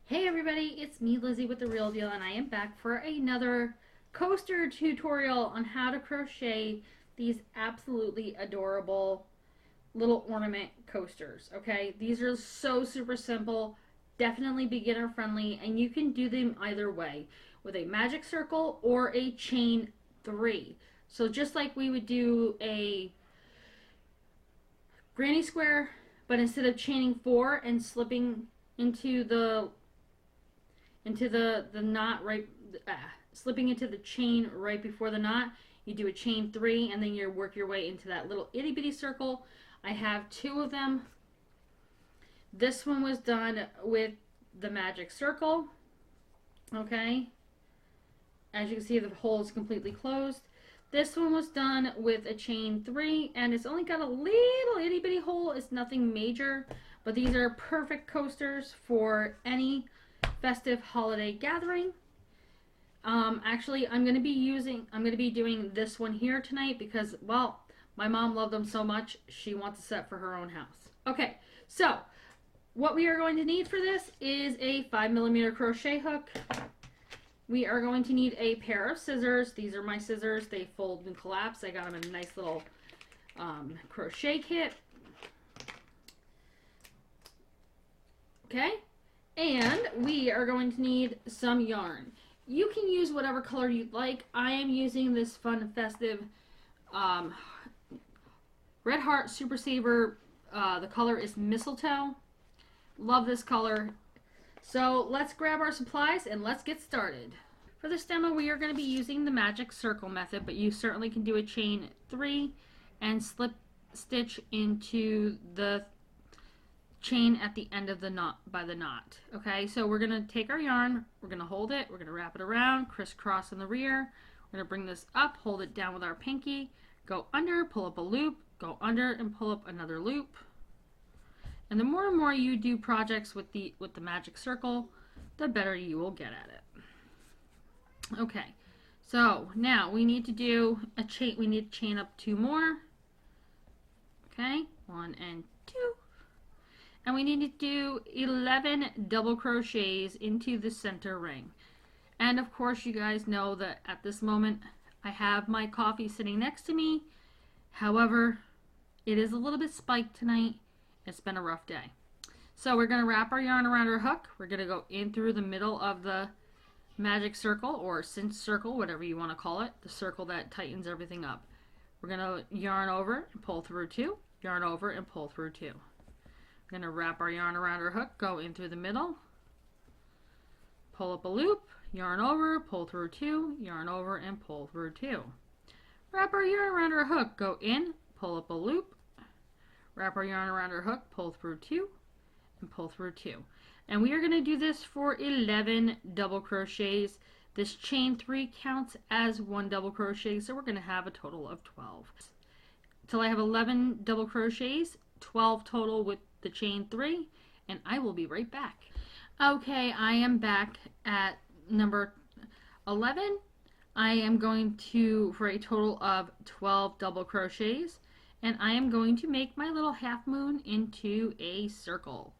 Hey everybody, it's me Lizzie with The Real Deal, and I am back for another coaster tutorial on how to crochet these absolutely adorable little ornament coasters. Okay, these are so super simple, definitely beginner friendly, and you can do them either way with a magic circle or a chain 3. So just like we would do a granny square, but instead of chaining 4 and slipping into the knot right, slipping into the chain right before the knot, you do a chain 3 and then you work your way into that little itty bitty circle. I have 2 of them. This one was done with the magic circle. Okay, as you can see, the hole is completely closed. This one was done with a chain 3, and it's only got a little itty bitty hole. It's nothing major, but these are perfect coasters for any festive holiday gathering. Actually, I'm going to be doing this one here tonight because, well, my mom loved them so much, she wants a set for her own house. Okay, so what we are going to need for this is a 5mm crochet hook. We are going to need a pair of scissors. These are my scissors. They fold and collapse. I got them in a nice little crochet kit. Okay, and we are going to need some yarn. You can use whatever color you'd like. I am using this fun festive Red Heart Super Saver. The color is Mistletoe. Love this color. So let's grab our supplies and let's get started. For this demo, we are going to be using the magic circle method, but you certainly can do a chain 3 and slip stitch into the chain at the end of the knot by the knot. Okay, so we're going to take our yarn, we're going to hold it, we're going to wrap it around, crisscross in the rear. We're going to bring this up, hold it down with our pinky, go under, pull up a loop, go under and pull up another loop. And the more and more you do projects with the magic circle, the better you will get at it. Okay, so now we need to do a chain. We need to chain up 2 more. Okay, 1 and 2. And we need to do 11 double crochets into the center ring. And of course, you guys know that at this moment I have my coffee sitting next to me. However, it is a little bit spiked tonight. It's been a rough day. So we're going to wrap our yarn around our hook. We're going to go in through the middle of the magic circle or cinch circle, whatever you want to call it, the circle that tightens everything up. We're going to yarn over and pull through 2, yarn over and pull through 2. We're going to wrap our yarn around our hook, go in through the middle, pull up a loop, yarn over, pull through 2, yarn over and pull through 2. Wrap our yarn around our hook, go in, pull up a loop, wrap our yarn around our hook, pull through 2, and pull through 2. And we are going to do this for 11 double crochets. This chain 3 counts as 1 double crochet, so we're going to have a total of 12. Till I have 11 double crochets, 12 total with the chain 3, and I will be right back. Okay, I am back at number 11. I am going to, for a total of 12 double crochets, and I am going to make my little half moon into a circle.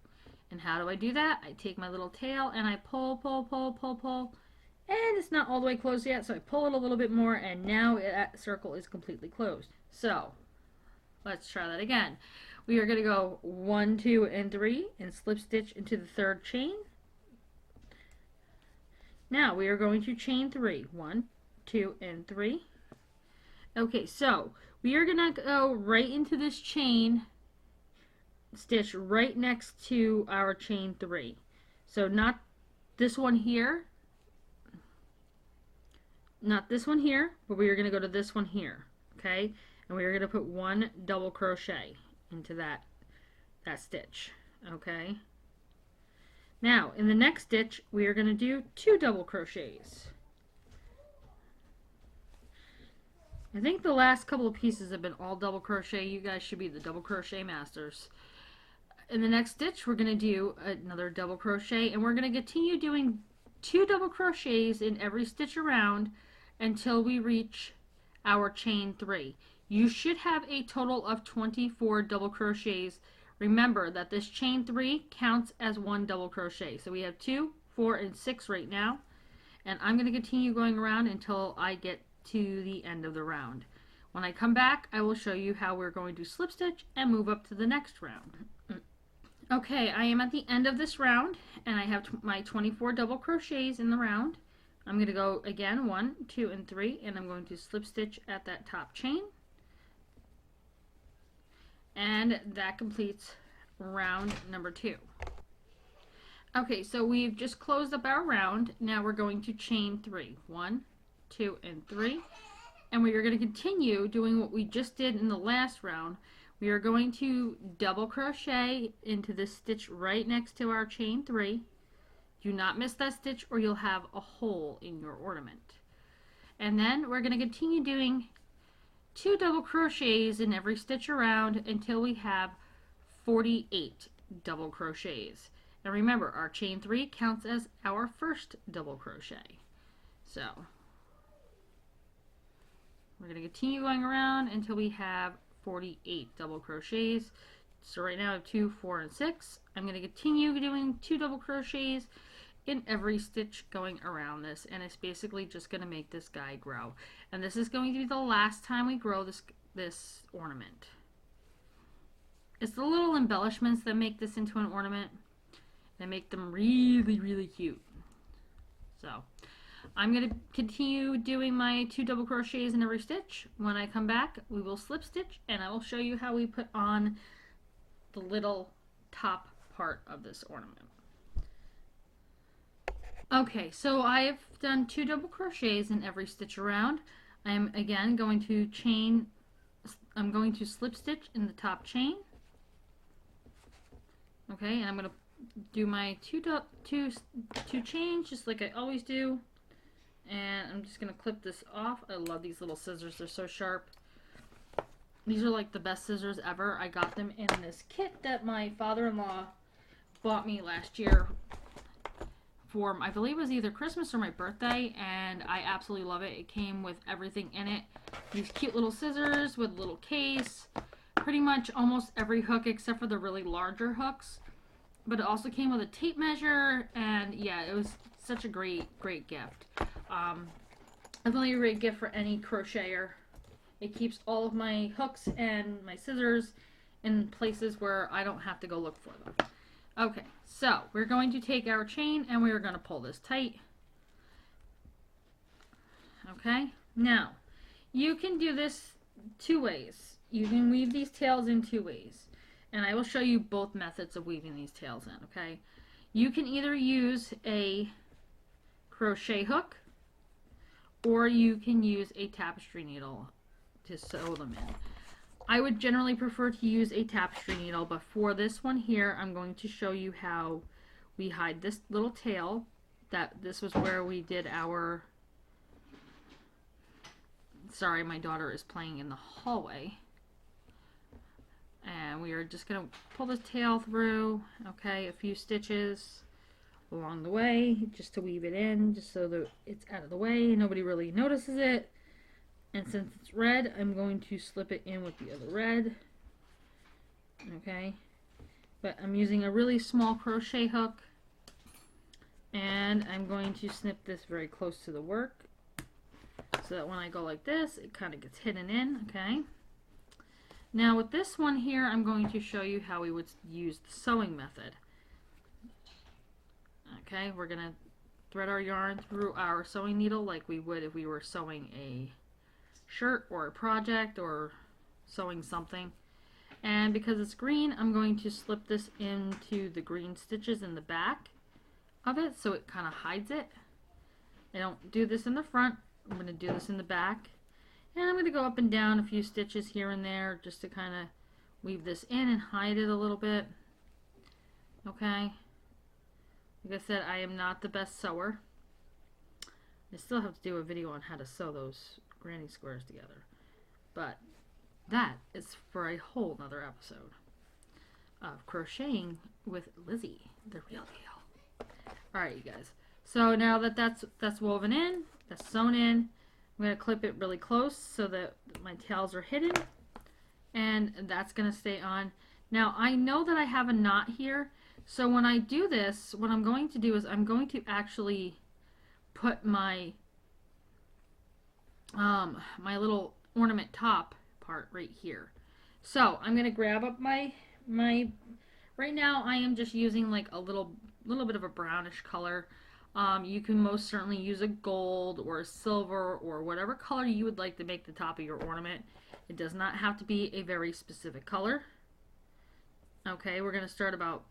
And how do I do that? I take my little tail and I pull, pull, pull, pull, pull, and it's not all the way closed yet, so I pull it a little bit more, and now that circle is completely closed. So let's try that again. We are going to go 1, 2, and 3 and slip stitch into the 3rd chain. Now we are going to chain 3. 1, 2, and 3. Okay, so we are going to go right into this chain stitch right next to our chain 3. So not this one here, not this one here, but we are going to go to this one here. Okay, and we are going to put 1 double crochet into that stitch. Okay, now in the next stitch we are going to do 2 double crochets. I think the last couple of pieces have been all double crochet. You guys should be the double crochet masters. In the next stitch we're going to do another double crochet, and we're going to continue doing 2 double crochets in every stitch around until we reach our chain 3. You should have a total of 24 double crochets. Remember that this chain 3 counts as one double crochet. So we have 2, 4, and 6 right now. And I'm going to continue going around until I get to the end of the round. When I come back, I will show you how we're going to slip stitch and move up to the next round. Okay, I am at the end of this round, and I have my 24 double crochets in the round. I'm going to go again 1, 2, and 3, and I'm going to slip stitch at that top chain. And that completes round number 2. Okay, so we've just closed up our round. Now we're going to chain 3. 1, 2, and 3. And we are going to continue doing what we just did in the last round. We are going to double crochet into this stitch right next to our chain 3. Do not miss that stitch or you'll have a hole in your ornament. And then we're going to continue doing 2 double crochets in every stitch around until we have 48 double crochets. And remember, our chain 3 counts as our first double crochet. So we're going to continue going around until we have 48 double crochets. So right now I have 2, 4, and 6. I'm going to continue doing 2 double crochets in every stitch going around this, and it's basically just going to make this guy grow. And this is going to be the last time we grow this ornament. It's the little embellishments that make this into an ornament and make them really, really cute. So I'm going to continue doing my 2 double crochets in every stitch. When I come back, we will slip stitch, and I will show you how we put on the little top part of this ornament. Okay, so I've done 2 double crochets in every stitch around. I'm again going to slip stitch in the top chain. Okay, and I'm going to do my two chains just like I always do. And I'm just going to clip this off. I love these little scissors. They're so sharp. These are like the best scissors ever. I got them in this kit that my father-in-law bought me last year for, I believe it was either Christmas or my birthday, and I absolutely love it. It came with everything in it. These cute little scissors with a little case. Pretty much almost every hook except for the really larger hooks. But it also came with a tape measure, and yeah, it was such a great gift. Definitely a great gift for any crocheter. It keeps all of my hooks and my scissors in places where I don't have to go look for them. Okay, so we're going to take our chain and we're going to pull this tight. Okay, now you can do this 2 ways. You can weave these tails in 2 ways. And I will show you both methods of weaving these tails in, okay? You can either use a crochet hook or you can use a tapestry needle to sew them in. I would generally prefer to use a tapestry needle, but for this one here, I'm going to show you how we hide this little tail. This was where we did our... Sorry, my daughter is playing in the hallway. And we are just going to pull this tail through, okay, a few stitches along the way, just to weave it in, just so that it's out of the way. Nobody really notices it. And since it's red, I'm going to slip it in with the other red. Okay. But I'm using a really small crochet hook. And I'm going to snip this very close to the work, so that when I go like this, it kind of gets hidden in, okay? Now with this one here, I'm going to show you how we would use the sewing method. Okay, we're going to thread our yarn through our sewing needle like we would if we were sewing a shirt or a project or sewing something. And because it's green, I'm going to slip this into the green stitches in the back of it so it kind of hides it. I don't do this in the front. I'm going to do this in the back. And I'm going to go up and down a few stitches here and there just to kind of weave this in and hide it a little bit. Okay. Like I said, I am not the best sewer. I still have to do a video on how to sew those granny squares together. But that is for a whole nother episode of Crocheting with Lizzie, the real deal. Alright, you guys. So now that that's woven in, that's sewn in, I'm going to clip it really close so that my tails are hidden, and that's going to stay on. Now I know that I have a knot here, so when I do this, what I'm going to do is I'm going to actually put my my little ornament top part right here. So I'm going to grab up my right now I am just using like a little bit of a brownish color. You can most certainly use a gold or a silver or whatever color you would like to make the top of your ornament. It does not have to be a very specific color. Okay, we're going to start about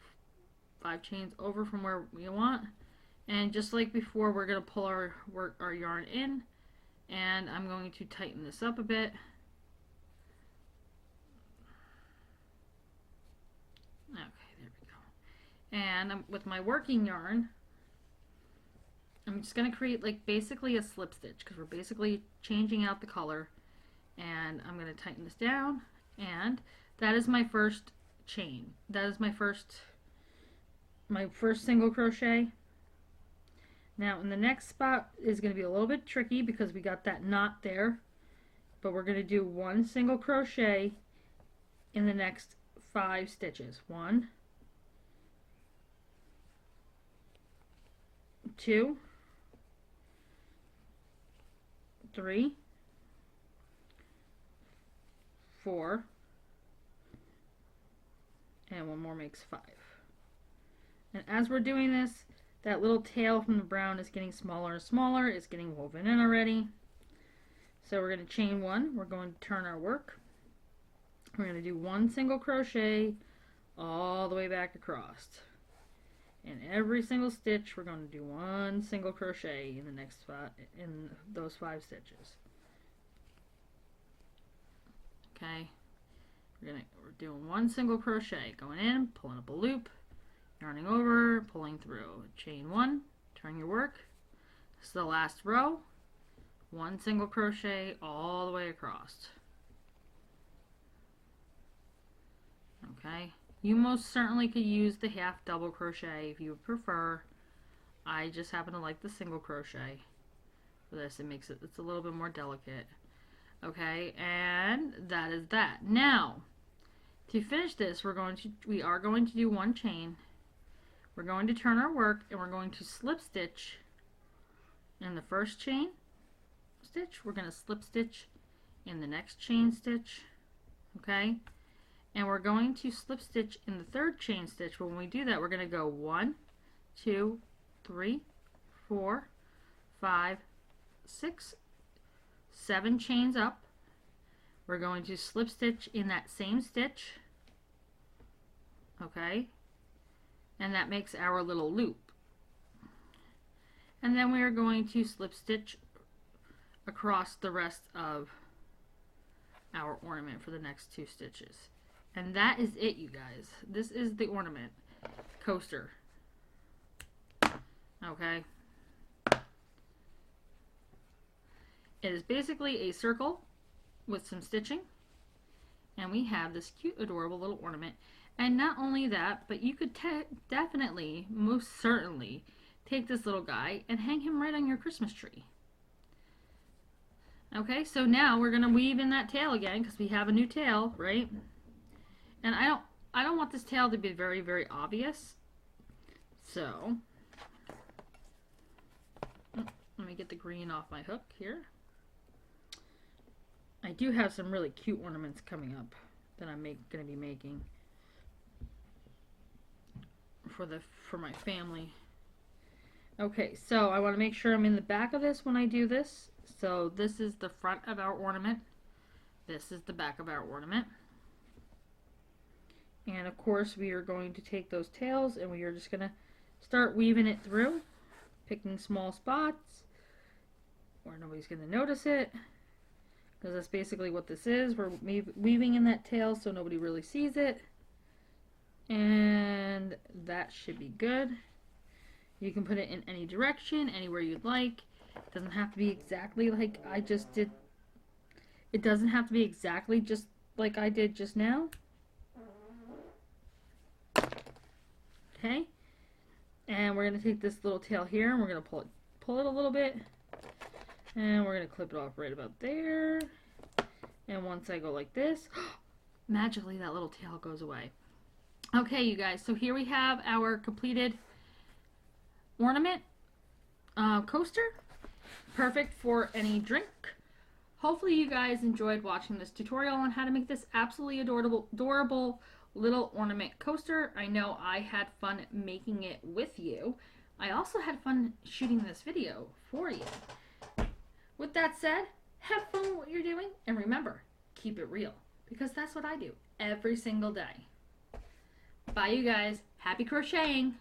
5 chains over from where we want. And just like before, we're going to pull our yarn in, and I'm going to tighten this up a bit. Okay, there we go. And with my working yarn, I'm just going to create like basically a slip stitch because we're basically changing out the color. And I'm going to tighten this down, and that is my first chain. That is my first single crochet. Now in the next spot is going to be a little bit tricky because we got that knot there, but we're going to do 1 single crochet in the next 5 stitches. 1, 2, 3, 4, and 1 more makes 5. And as we're doing this, that little tail from the brown is getting smaller and smaller. It's getting woven in already. So we're going to chain 1. We're going to turn our work. We're going to do 1 single crochet all the way back across. In every single stitch, we're going to do 1 single crochet in the next spot in those 5 stitches. Okay, we're doing 1 single crochet, going in, pulling up a loop, yarning over, pulling through, chain 1, turn your work. This is the last row. 1 single crochet all the way across. Okay, you most certainly could use the half double crochet if you would prefer. I just happen to like the single crochet for this. It's a little bit more delicate. Okay, and that is that. Now, to finish this, we are going to do 1 chain. We're going to turn our work, and we're going to slip stitch in the first chain stitch. We're going to slip stitch in the next chain stitch. Okay, and we're going to slip stitch in the third chain stitch. But when we do that, we're going to go 1, 2, 3, 4, 5, 6, 7 chains up. We're going to slip stitch in that same stitch. Okay, and that makes our little loop. And then we are going to slip stitch across the rest of our ornament for the next 2 stitches. And that is it, you guys. This is the ornament coaster. Okay, it is basically a circle with some stitching, and we have this cute adorable little ornament. And not only that, but you could definitely, most certainly, take this little guy and hang him right on your Christmas tree. Okay, so now we're going to weave in that tail again because we have a new tail, right? And I don't want this tail to be very, very obvious. So let me get the green off my hook here. I do have some really cute ornaments coming up that I'm going to be making for my family. Okay, so I want to make sure I'm in the back of this when I do this. So this is the front of our ornament. This is the back of our ornament. And of course we are going to take those tails and we are just going to start weaving it through, picking small spots where nobody's going to notice it. Because that's basically what this is. We're weaving in that tail so nobody really sees it. And that should be good. You can put it in any direction, anywhere you'd like. It doesn't have to be exactly like I just did. It doesn't have to be exactly just like I did just now. Okay. And we're going to take this little tail here and we're going to pull it a little bit. And we're going to clip it off right about there. And once I go like this, magically that little tail goes away. Okay, you guys, so here we have our completed ornament coaster. Perfect for any drink. Hopefully you guys enjoyed watching this tutorial on how to make this absolutely adorable little ornament coaster. I know I had fun making it with you. I also had fun shooting this video for you. With that said, have fun with what you're doing, and remember, keep it real, because that's what I do every single day. Bye, you guys. Happy crocheting!